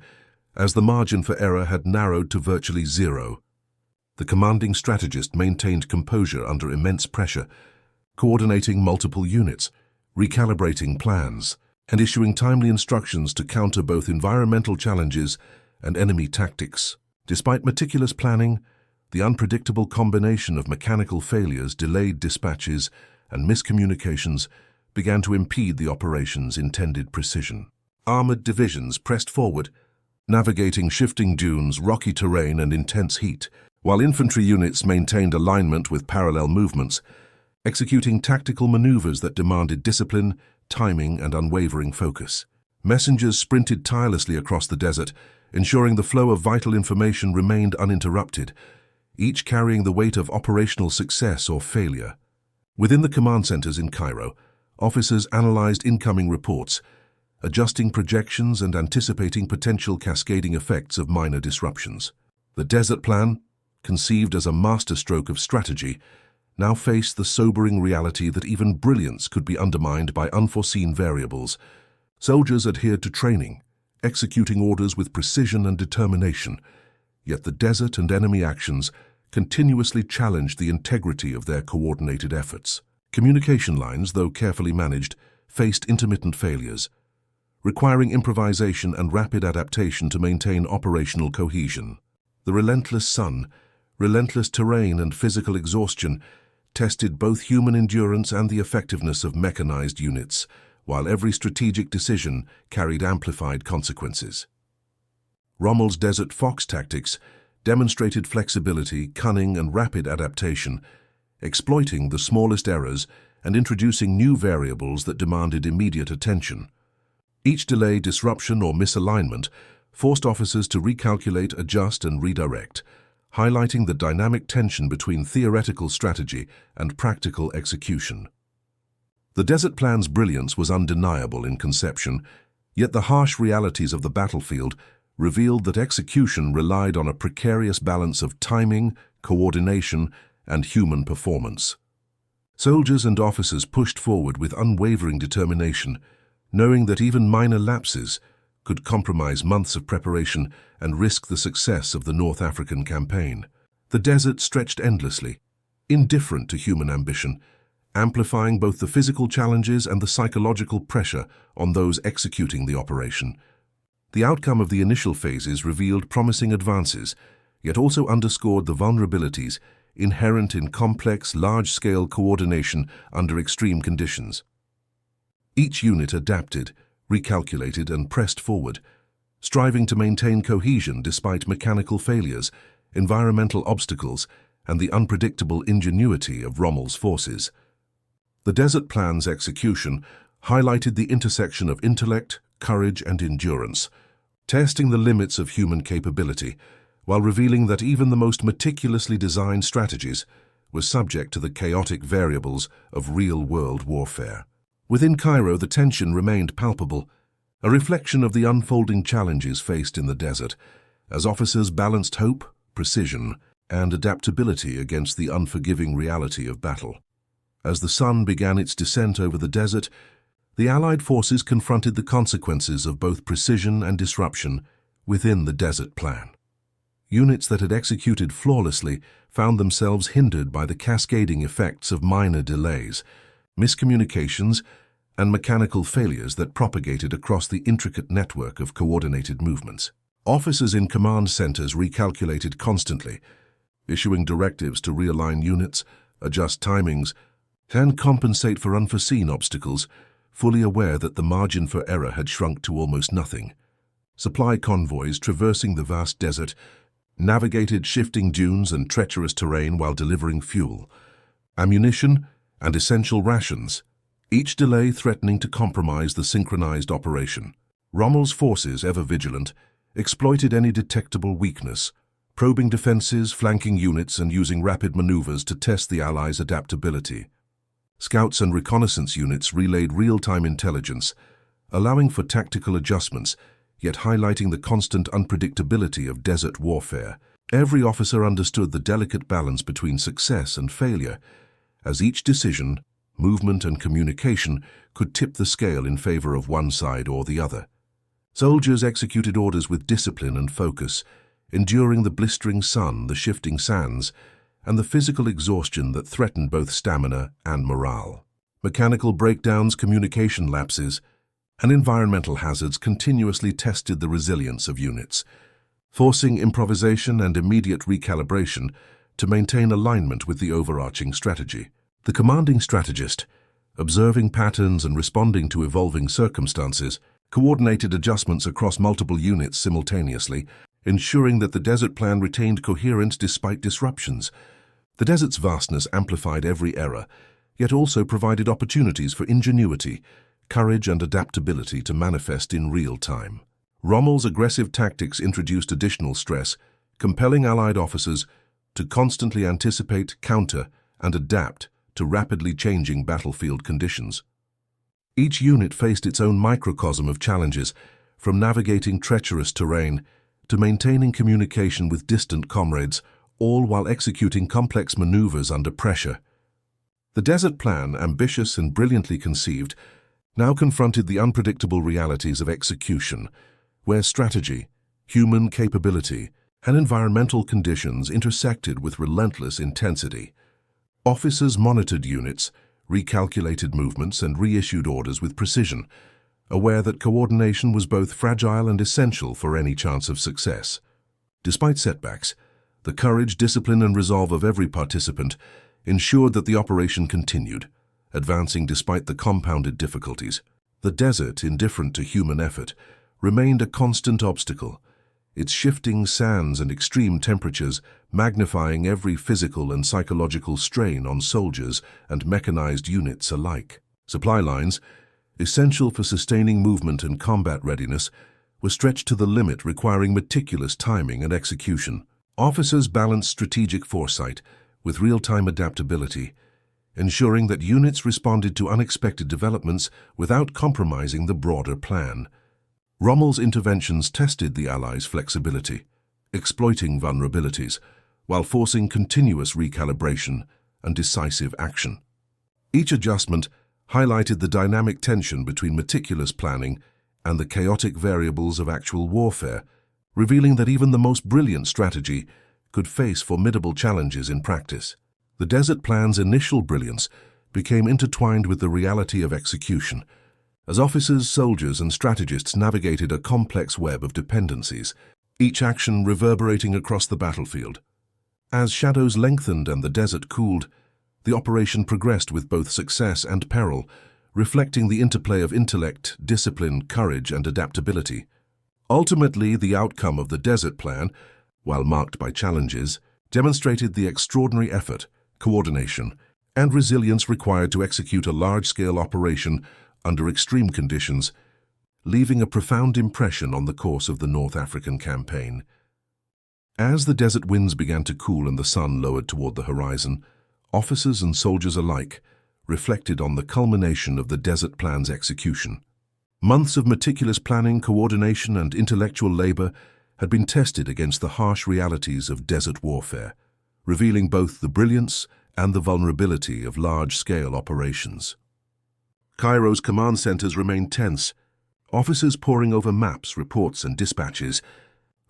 A: as the margin for error had narrowed to virtually zero. The commanding strategist maintained composure under immense pressure, coordinating multiple units, recalibrating plans, and issuing timely instructions to counter both environmental challenges and enemy tactics. Despite meticulous planning, The unpredictable combination of mechanical failures, delayed dispatches, and miscommunications began to impede the operation's intended precision. Armored divisions pressed forward, navigating shifting dunes, rocky terrain, and intense heat, while infantry units maintained alignment with parallel movements, executing tactical maneuvers that demanded discipline, timing, and unwavering focus. Messengers sprinted tirelessly across the desert, ensuring the flow of vital information remained uninterrupted, each carrying the weight of operational success or failure. Within the command centers in Cairo, officers analyzed incoming reports, adjusting projections and anticipating potential cascading effects of minor disruptions. The Desert Plan, conceived as a masterstroke of strategy, now faced the sobering reality that even brilliance could be undermined by unforeseen variables. Soldiers adhered to training, executing orders with precision and determination, yet the desert and enemy actions continuously challenged the integrity of their coordinated efforts. Communication lines, though carefully managed, faced intermittent failures, requiring improvisation and rapid adaptation to maintain operational cohesion. The relentless sun, relentless terrain, and physical exhaustion tested both human endurance and the effectiveness of mechanized units, while every strategic decision carried amplified consequences. Rommel's Desert Fox tactics demonstrated flexibility, cunning, and rapid adaptation, exploiting the smallest errors and introducing new variables that demanded immediate attention. Each delay, disruption, or misalignment forced officers to recalculate, adjust, and redirect, highlighting the dynamic tension between theoretical strategy and practical execution. The Desert Plan's brilliance was undeniable in conception, yet the harsh realities of the battlefield revealed that execution relied on a precarious balance of timing, coordination, and human performance. Soldiers and officers pushed forward with unwavering determination, knowing that even minor lapses could compromise months of preparation and risk the success of the North African campaign. The desert stretched endlessly, indifferent to human ambition, amplifying both the physical challenges and the psychological pressure on those executing the operation. The outcome of the initial phases revealed promising advances, yet also underscored the vulnerabilities inherent in complex, large-scale coordination under extreme conditions. Each unit adapted, recalculated, and pressed forward, striving to maintain cohesion despite mechanical failures, environmental obstacles, and the unpredictable ingenuity of Rommel's forces. The Desert Plan's execution highlighted the intersection of intellect, courage, and endurance, testing the limits of human capability, while revealing that even the most meticulously designed strategies were subject to the chaotic variables of real-world warfare. Within Cairo, the tension remained palpable, a reflection of the unfolding challenges faced in the desert, as officers balanced hope, precision, and adaptability against the unforgiving reality of battle. As the sun began its descent over the desert, the Allied forces confronted the consequences of both precision and disruption within the Desert Plan. Units that had executed flawlessly found themselves hindered by the cascading effects of minor delays, miscommunications, and mechanical failures that propagated across the intricate network of coordinated movements. Officers in command centers recalculated constantly, issuing directives to realign units, adjust timings, and compensate for unforeseen obstacles, fully aware that the margin for error had shrunk to almost nothing. Supply convoys traversing the vast desert navigated shifting dunes and treacherous terrain while delivering fuel, ammunition, and essential rations, each delay threatening to compromise the synchronized operation. Rommel's forces, ever vigilant, exploited any detectable weakness, probing defenses, flanking units, and using rapid maneuvers to test the Allies' adaptability. Scouts and reconnaissance units relayed real-time intelligence, allowing for tactical adjustments, yet highlighting the constant unpredictability of desert warfare. Every officer understood the delicate balance between success and failure, as each decision, movement, and communication could tip the scale in favor of one side or the other. Soldiers executed orders with discipline and focus, enduring the blistering sun, the shifting sands, and the physical exhaustion that threatened both stamina and morale. Mechanical breakdowns, communication lapses, and environmental hazards continuously tested the resilience of units, forcing improvisation and immediate recalibration to maintain alignment with the overarching strategy. The commanding strategist, observing patterns and responding to evolving circumstances, coordinated adjustments across multiple units simultaneously, ensuring that the desert plan retained coherence despite disruptions. The desert's vastness amplified every error, yet also provided opportunities for ingenuity, courage and adaptability to manifest in real time. Rommel's aggressive tactics introduced additional stress, compelling Allied officers to constantly anticipate, counter, and adapt to rapidly changing battlefield conditions. Each unit faced its own microcosm of challenges, from navigating treacherous terrain to maintaining communication with distant comrades, all while executing complex maneuvers under pressure. The desert plan, ambitious and brilliantly conceived, now confronted the unpredictable realities of execution, where strategy, human capability, and environmental conditions intersected with relentless intensity. Officers monitored units, recalculated movements, and reissued orders with precision, aware that coordination was both fragile and essential for any chance of success. Despite setbacks, the courage, discipline, and resolve of every participant ensured that the operation continued, advancing despite the compounded difficulties. The desert, indifferent to human effort, remained a constant obstacle, its shifting sands and extreme temperatures magnifying every physical and psychological strain on soldiers and mechanized units alike. Supply lines, essential for sustaining movement and combat readiness, were stretched to the limit, requiring meticulous timing and execution. Officers balanced strategic foresight with real-time adaptability, ensuring that units responded to unexpected developments without compromising the broader plan. Rommel's interventions tested the Allies' flexibility, exploiting vulnerabilities, while forcing continuous recalibration and decisive action. Each adjustment highlighted the dynamic tension between meticulous planning and the chaotic variables of actual warfare, revealing that even the most brilliant strategy could face formidable challenges in practice. The desert plan's initial brilliance became intertwined with the reality of execution, as officers, soldiers, and strategists navigated a complex web of dependencies, each action reverberating across the battlefield. As shadows lengthened and the desert cooled, the operation progressed with both success and peril, reflecting the interplay of intellect, discipline, courage, and adaptability. Ultimately, the outcome of the desert plan, while marked by challenges, demonstrated the extraordinary effort, coordination, and resilience required to execute a large-scale operation under extreme conditions, leaving a profound impression on the course of the North African campaign. As the desert winds began to cool and the sun lowered toward the horizon, officers and soldiers alike reflected on the culmination of the desert plan's execution. Months of meticulous planning, coordination, and intellectual labor had been tested against the harsh realities of desert warfare, revealing both the brilliance and the vulnerability of large-scale operations. Cairo's command centers remained tense, officers poring over maps, reports, and dispatches,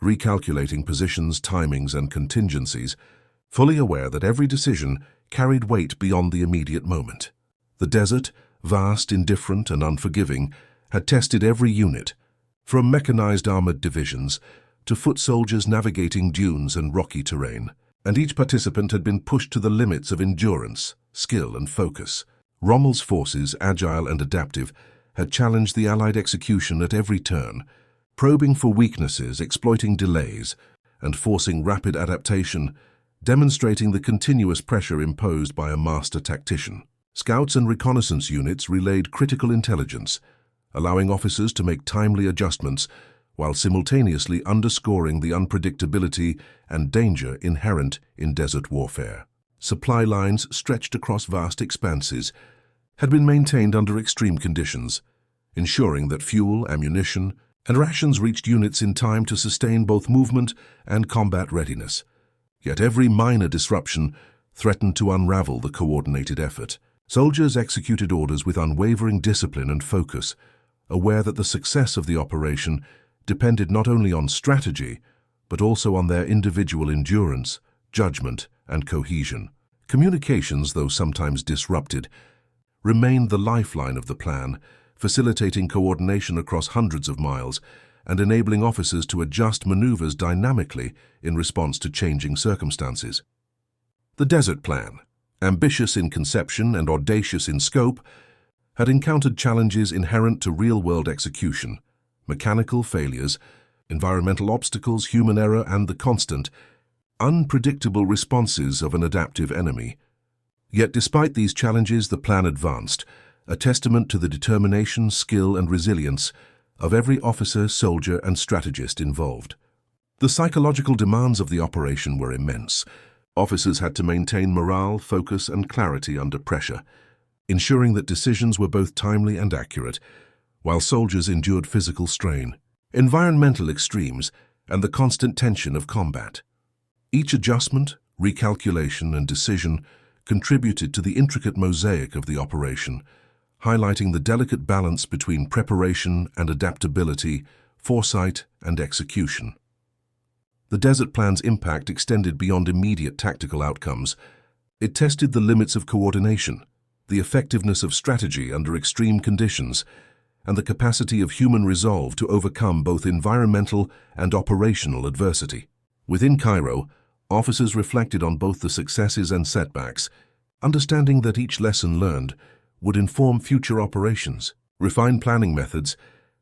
A: recalculating positions, timings, and contingencies, fully aware that every decision carried weight beyond the immediate moment. The desert, vast, indifferent, and unforgiving, had tested every unit, from mechanized armored divisions to foot soldiers navigating dunes and rocky terrain, and each participant had been pushed to the limits of endurance, skill, and focus. Rommel's forces, agile and adaptive, had challenged the Allied execution at every turn, probing for weaknesses, exploiting delays, and forcing rapid adaptation, demonstrating the continuous pressure imposed by a master tactician. Scouts and reconnaissance units relayed critical intelligence, allowing officers to make timely adjustments while simultaneously underscoring the unpredictability and danger inherent in desert warfare. Supply lines stretched across vast expanses had been maintained under extreme conditions, ensuring that fuel, ammunition, and rations reached units in time to sustain both movement and combat readiness. Yet every minor disruption threatened to unravel the coordinated effort. Soldiers executed orders with unwavering discipline and focus, aware that the success of the operation depended not only on strategy, but also on their individual endurance, judgment, and cohesion. Communications, though sometimes disrupted, remained the lifeline of the plan, facilitating coordination across hundreds of miles and enabling officers to adjust maneuvers dynamically in response to changing circumstances. The Desert Plan, ambitious in conception and audacious in scope, had encountered challenges inherent to real-world execution, mechanical failures, environmental obstacles, human error, and the constant, unpredictable responses of an adaptive enemy. Yet despite these challenges, the plan advanced, a testament to the determination, skill, and resilience of every officer, soldier, and strategist involved. The psychological demands of the operation were immense. Officers had to maintain morale, focus, and clarity under pressure, ensuring that decisions were both timely and accurate, while soldiers endured physical strain, environmental extremes, and the constant tension of combat. Each adjustment, recalculation, and decision contributed to the intricate mosaic of the operation, highlighting the delicate balance between preparation and adaptability, foresight and execution. The Desert Plan's impact extended beyond immediate tactical outcomes. It tested the limits of coordination, the effectiveness of strategy under extreme conditions, and the capacity of human resolve to overcome both environmental and operational adversity. Within Cairo, officers reflected on both the successes and setbacks, understanding that each lesson learned would inform future operations, refine planning methods,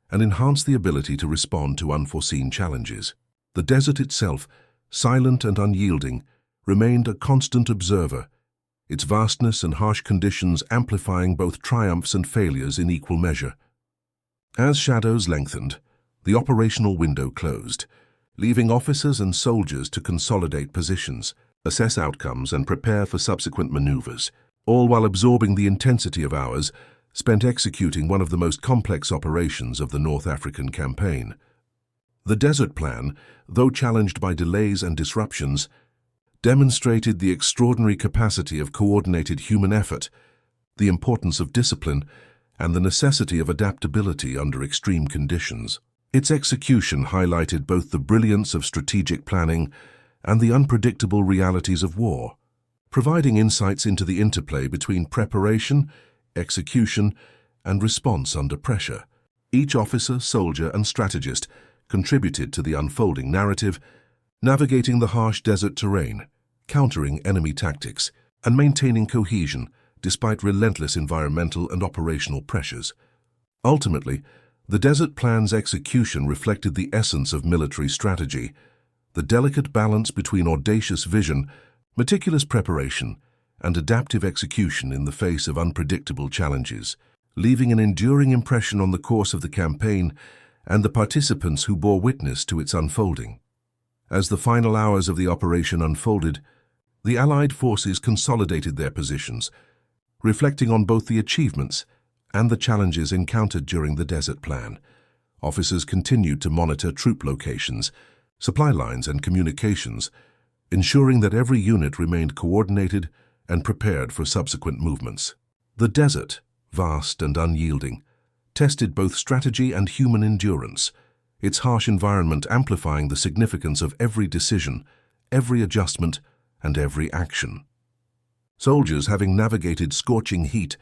A: and enhance the ability to respond to unforeseen challenges. The desert itself, silent and unyielding, remained a constant observer, its vastness and harsh conditions amplifying both triumphs and failures in equal measure. As shadows lengthened, the operational window closed, leaving officers and soldiers to consolidate positions, assess outcomes, and prepare for subsequent maneuvers, all while absorbing the intensity of hours spent executing one of the most complex operations of the North African campaign. The Desert Plan, though challenged by delays and disruptions, demonstrated the extraordinary capacity of coordinated human effort, the importance of discipline, and the necessity of adaptability under extreme conditions. Its execution highlighted both the brilliance of strategic planning and the unpredictable realities of war, providing insights into the interplay between preparation, execution, and response under pressure. Each officer, soldier, and strategist contributed to the unfolding narrative, navigating the harsh desert terrain, countering enemy tactics, and maintaining cohesion despite relentless environmental and operational pressures. Ultimately, the Desert Plan's execution reflected the essence of military strategy, the delicate balance between audacious vision, meticulous preparation, and adaptive execution in the face of unpredictable challenges, leaving an enduring impression on the course of the campaign and the participants who bore witness to its unfolding. As the final hours of the operation unfolded, the Allied forces consolidated their positions, reflecting on both the achievements and the challenges encountered during the Desert Plan. Officers continued to monitor troop locations, supply lines, and communications, ensuring that every unit remained coordinated and prepared for subsequent movements. The desert, vast and unyielding, tested both strategy and human endurance, its harsh environment amplifying the significance of every decision, every adjustment, and every action. Soldiers, having navigated scorching heat,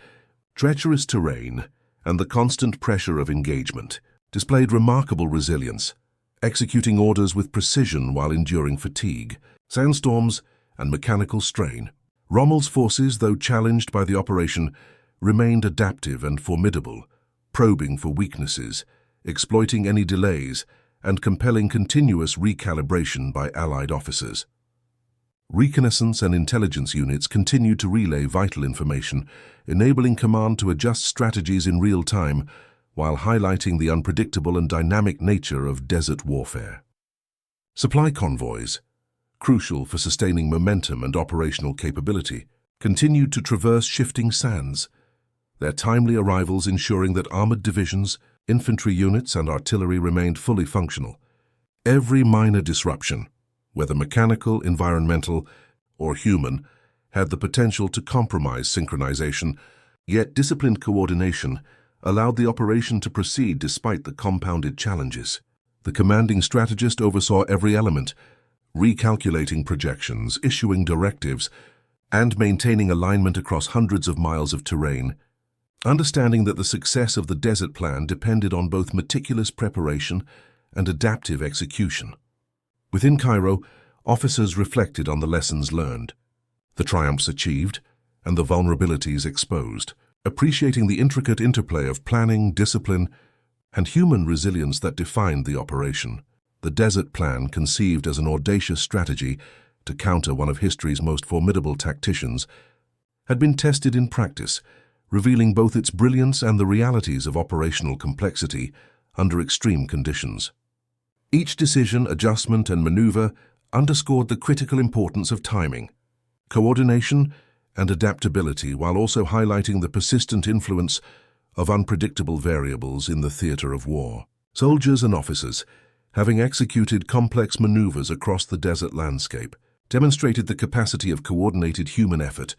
A: treacherous terrain, and the constant pressure of engagement, displayed remarkable resilience, executing orders with precision while enduring fatigue, sandstorms, and mechanical strain. Rommel's forces, though challenged by the operation, remained adaptive and formidable, probing for weaknesses, exploiting any delays, and compelling continuous recalibration by Allied officers. Reconnaissance and intelligence units continued to relay vital information, enabling command to adjust strategies in real time while highlighting the unpredictable and dynamic nature of desert warfare. Supply convoys, crucial for sustaining momentum and operational capability, continued to traverse shifting sands, their timely arrivals ensuring that armored divisions, infantry units, and artillery remained fully functional. Every minor disruption, whether mechanical, environmental, or human, had the potential to compromise synchronization, yet disciplined coordination allowed the operation to proceed despite the compounded challenges. The commanding strategist oversaw every element, recalculating projections, issuing directives, and maintaining alignment across hundreds of miles of terrain, understanding that the success of the Desert Plan depended on both meticulous preparation and adaptive execution. Within Cairo, officers reflected on the lessons learned, the triumphs achieved, and the vulnerabilities exposed. Appreciating the intricate interplay of planning, discipline, and human resilience that defined the operation, the Desert Plan, conceived as an audacious strategy to counter one of history's most formidable tacticians, had been tested in practice, revealing both its brilliance and the realities of operational complexity under extreme conditions. Each decision, adjustment, and maneuver underscored the critical importance of timing, coordination, and adaptability, while also highlighting the persistent influence of unpredictable variables in the theater of war. Soldiers and officers, having executed complex maneuvers across the desert landscape, demonstrated the capacity of coordinated human effort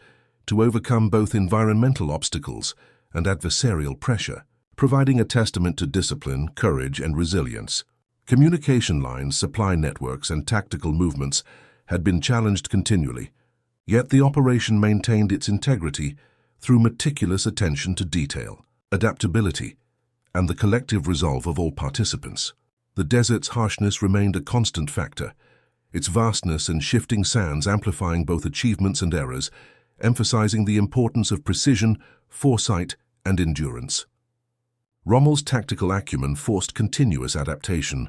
A: to overcome both environmental obstacles and adversarial pressure, providing a testament to discipline, courage, and resilience. Communication lines, supply networks, and tactical movements had been challenged continually, yet the operation maintained its integrity through meticulous attention to detail, adaptability, and the collective resolve of all participants. The desert's harshness remained a constant factor, its vastness and shifting sands amplifying both achievements and errors, emphasizing the importance of precision, foresight, and endurance. Rommel's tactical acumen forced continuous adaptation,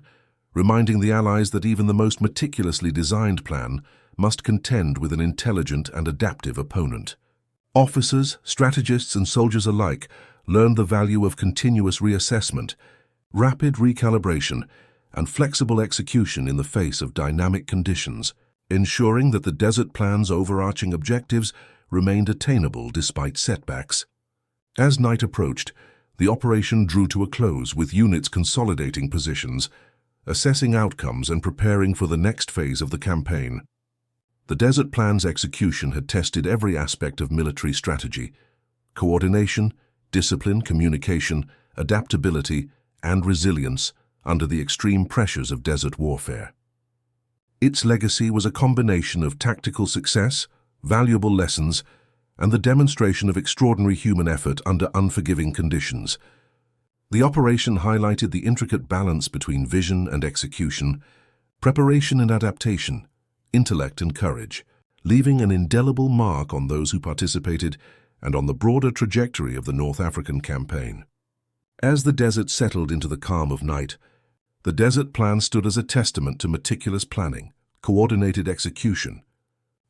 A: reminding the Allies that even the most meticulously designed plan must contend with an intelligent and adaptive opponent. Officers, strategists, and soldiers alike learned the value of continuous reassessment, rapid recalibration, and flexible execution in the face of dynamic conditions, ensuring that the Desert Plan's overarching objectives remained attainable despite setbacks. As night approached, the operation drew to a close, with units consolidating positions, assessing outcomes, and preparing for the next phase of the campaign. The Desert Plan's execution had tested every aspect of military strategy: coordination, discipline, communication, adaptability, and resilience under the extreme pressures of desert warfare. Its legacy was a combination of tactical success, valuable lessons, and the demonstration of extraordinary human effort under unforgiving conditions. The operation highlighted the intricate balance between vision and execution, preparation and adaptation, intellect and courage, leaving an indelible mark on those who participated and on the broader trajectory of the North African campaign. As the desert settled into the calm of night, the Desert Plan stood as a testament to meticulous planning, coordinated execution,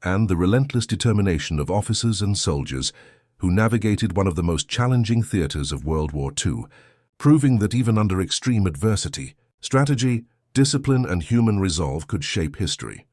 A: and the relentless determination of officers and soldiers who navigated one of the most challenging theaters of World War II, proving that even under extreme adversity, strategy, discipline, and human resolve could shape history.